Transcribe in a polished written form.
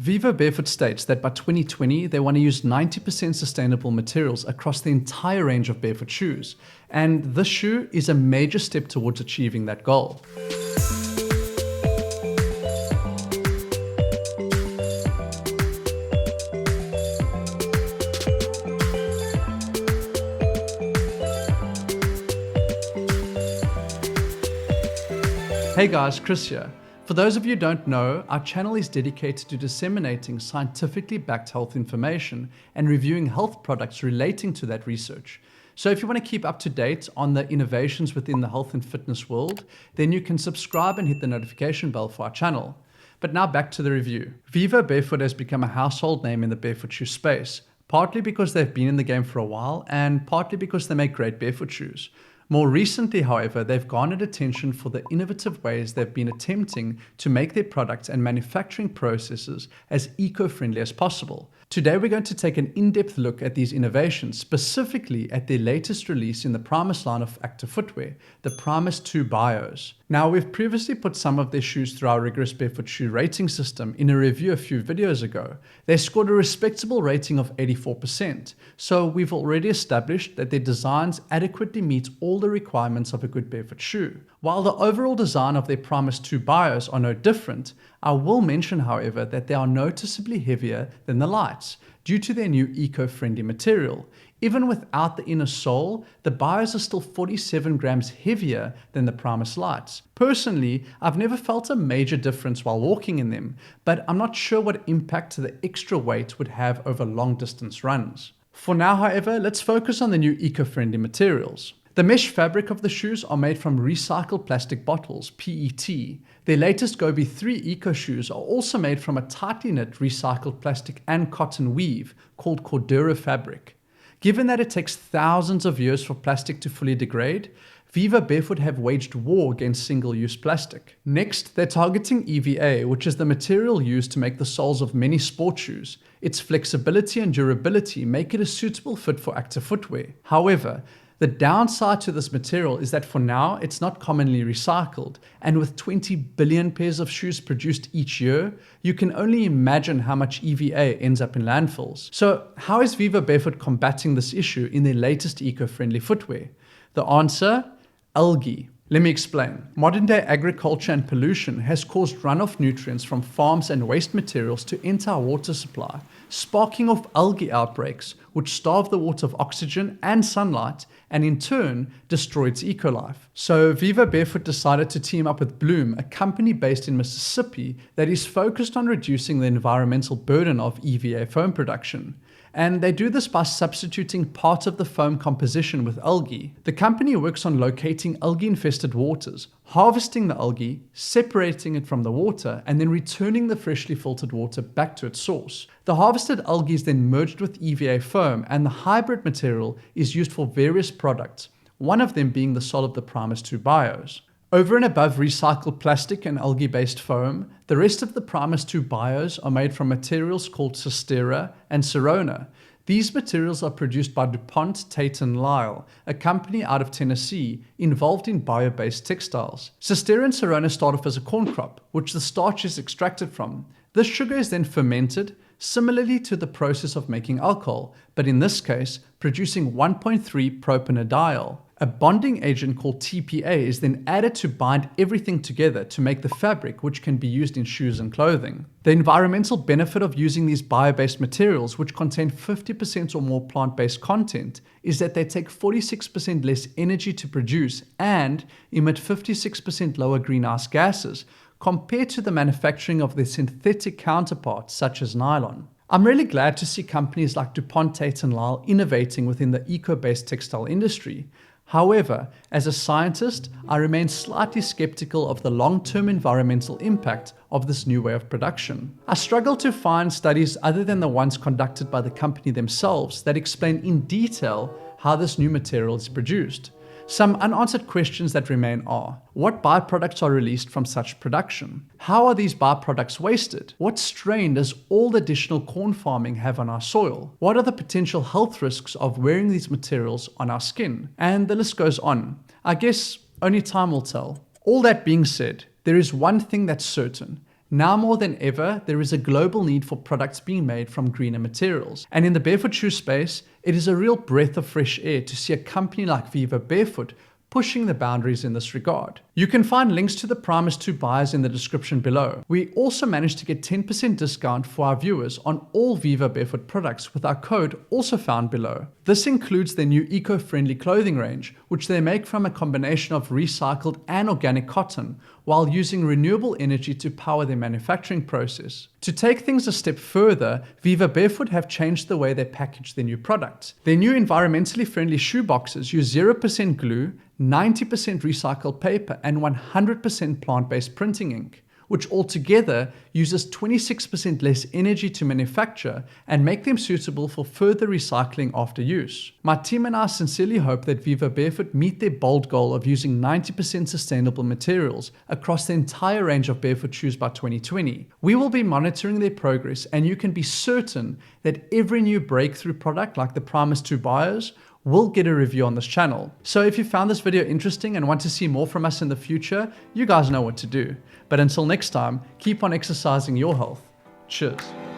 Vivobarefoot states that by 2020, they want to use 90% sustainable materials across the entire range of barefoot shoes, and this shoe is a major step towards achieving that goal. Hey guys, Chris here. For those of you who don't know, our channel is dedicated to disseminating scientifically backed health information and reviewing health products relating to that research. So if you want to keep up to date on the innovations within the health and fitness world, then you can subscribe and hit the notification bell for our channel. But now back to the review. Vivobarefoot has become a household name in the barefoot shoe space, partly because they've been in the game for a while and partly because they make great barefoot shoes. More recently, however, they've garnered attention for the innovative ways they've been attempting to make their products and manufacturing processes as eco-friendly as possible. Today, we're going to take an in-depth look at these innovations, specifically at their latest release in the Primus line of active footwear, the Primus 2 Bios. Now, we've previously put some of their shoes through our rigorous barefoot shoe rating system in a review a few videos ago. They scored a respectable rating of 84%, so we've already established that their designs adequately meet all the requirements of a good barefoot shoe. While the overall design of their Primus 2 Bios are no different, I will mention, however, that they are noticeably heavier than the Lites due to their new eco-friendly material. Even without the inner sole, the Bios are still 47 grams heavier than the Primus Lites. Personally, I've never felt a major difference while walking in them, but I'm not sure what impact the extra weight would have over long distance runs. For now, however, let's focus on the new eco-friendly materials. The mesh fabric of the shoes are made from recycled plastic bottles, PET. Their latest Gobi 3 Eco shoes are also made from a tightly knit recycled plastic and cotton weave called Cordura fabric. Given that it takes thousands of years for plastic to fully degrade, Vivobarefoot have waged war against single-use plastic. Next, they're targeting EVA, which is the material used to make the soles of many sport shoes. Its flexibility and durability make it a suitable fit for active footwear. However, the downside to this material is that for now, it's not commonly recycled, and with 20 billion pairs of shoes produced each year, you can only imagine how much EVA ends up in landfills. So how is Vivobarefoot combating this issue in their latest eco-friendly footwear? The answer? Algae. Let me explain. Modern-day agriculture and pollution has caused runoff nutrients from farms and waste materials to enter our water supply, sparking off algae outbreaks, which starve the water of oxygen and sunlight, and in turn, destroy its eco-life. So Vivobarefoot decided to team up with Bloom, a company based in Mississippi that is focused on reducing the environmental burden of EVA foam production. And they do this by substituting part of the foam composition with algae. The company works on locating algae-infested waters, harvesting the algae, separating it from the water, and then returning the freshly filtered water back to its source. The harvested algae is then merged with EVA foam, and the hybrid material is used for various products, one of them being the sole of the Primus 2 Bios. Over and above recycled plastic and algae-based foam, the rest of the Primus 2 Bios are made from materials called Cistera and Serona. These materials are produced by DuPont, Tate & Lyle, a company out of Tennessee involved in bio-based textiles. Cistera and Serona start off as a corn crop, which the starch is extracted from. This sugar is then fermented, similarly to the process of making alcohol, but in this case, producing 1.3 propanediol. A bonding agent called TPA is then added to bind everything together to make the fabric, which can be used in shoes and clothing. The environmental benefit of using these bio-based materials, which contain 50% or more plant-based content, is that they take 46% less energy to produce and emit 56% lower greenhouse gases compared to the manufacturing of their synthetic counterparts such as nylon. I'm really glad to see companies like DuPont, Tate & Lyle innovating within the eco-based textile industry. However, as a scientist, I remain slightly skeptical of the long-term environmental impact of this new way of production. I struggle to find studies other than the ones conducted by the company themselves that explain in detail how this new material is produced. Some unanswered questions that remain are: what byproducts are released from such production? How are these byproducts wasted? What strain does all the additional corn farming have on our soil? What are the potential health risks of wearing these materials on our skin? And the list goes on. I guess only time will tell. All that being said, there is one thing that's certain. Now more than ever, there is a global need for products being made from greener materials. And in the barefoot shoe space, it is a real breath of fresh air to see a company like Vivobarefoot pushing the boundaries in this regard. You can find links to the Primus 2 buyers in the description below. We also managed to get 10% discount for our viewers on all Vivobarefoot products with our code also found below. This includes their new eco-friendly clothing range, which they make from a combination of recycled and organic cotton, while using renewable energy to power their manufacturing process. To take things a step further, Vivobarefoot have changed the way they package their new products. Their new environmentally friendly shoe boxes use 0% glue, 90% recycled paper, and 100% plant-based printing ink, which altogether uses 26% less energy to manufacture and make them suitable for further recycling after use. My team and I sincerely hope that Vivobarefoot meet their bold goal of using 90% sustainable materials across the entire range of barefoot shoes by 2020. We will be monitoring their progress, and you can be certain that every new breakthrough product like the Primus 2 buyers will get a review on this channel. So if you found this video interesting and want to see more from us in the future, you guys know what to do. But until next time, keep on exercising your health. Cheers.